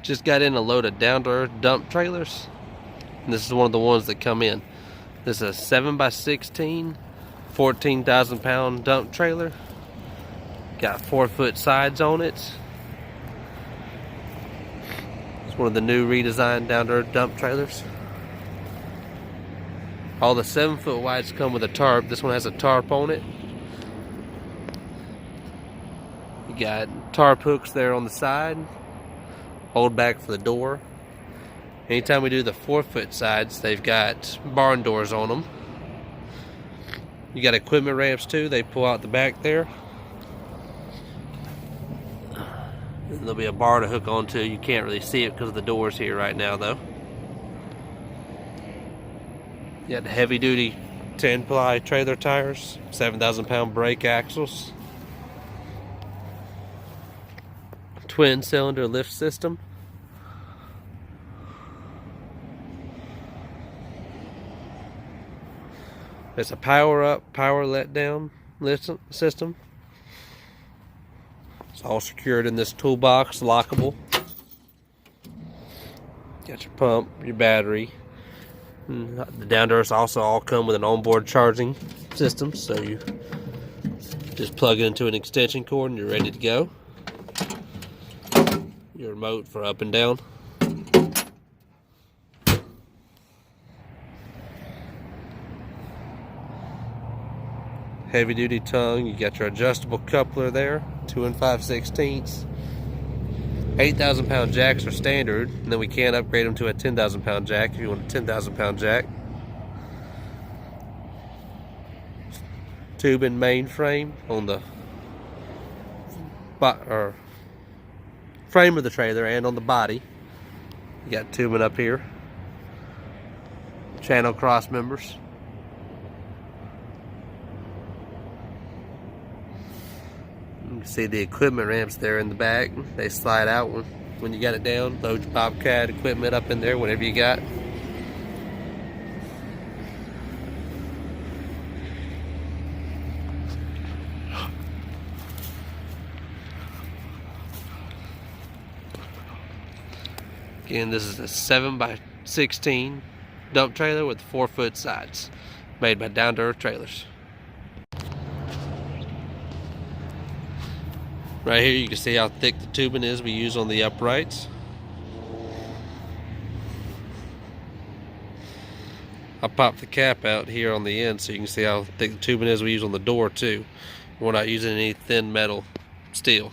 Just got in a load of down-to-earth dump trailers. And this is one of the ones that come in. This is a 7x16, 14,000 pound dump trailer. Got 4-foot sides on it. It's one of the new redesigned down-to-earth dump trailers. All the 7-foot wides come with a tarp. This one has a tarp on it. You got tarp hooks there on the side. Hold back for the door. Anytime we do the 4-foot sides, they've got barn doors on them. You got equipment ramps too. They pull out the back there. And there'll be a bar to hook onto. You can't really see it because of the doors here right now though. You got the heavy duty 10-ply trailer tires, 7,000 pound brake axles, twin cylinder lift system. It's a power up, power let down lift system. It's all secured in this toolbox, lockable. Got your pump, your battery. The down-to-earths also all come with an onboard charging system, so you just plug it into an extension cord and you're ready to go. Your remote for up and down. Heavy duty tongue. You got your adjustable coupler there, 2 5/16. 8,000 pound jacks are standard, and then we can upgrade them to a 10,000 pound jack if you want a 10,000 pound jack. Tube and main frame on the frame of the trailer and on the body. You got tubing up here. Channel cross members. You can see the equipment ramps there in the back. They slide out when you got it down. Load your Bobcat equipment up in there, whatever you got. Again, this is a 7x16 dump trailer with 4-foot sides, made by Down to Earth Trailers. Right here you can see how thick the tubing is we use on the uprights. I popped the cap out here on the end so you can see how thick the tubing is we use on the door too. We're not using any thin metal steel.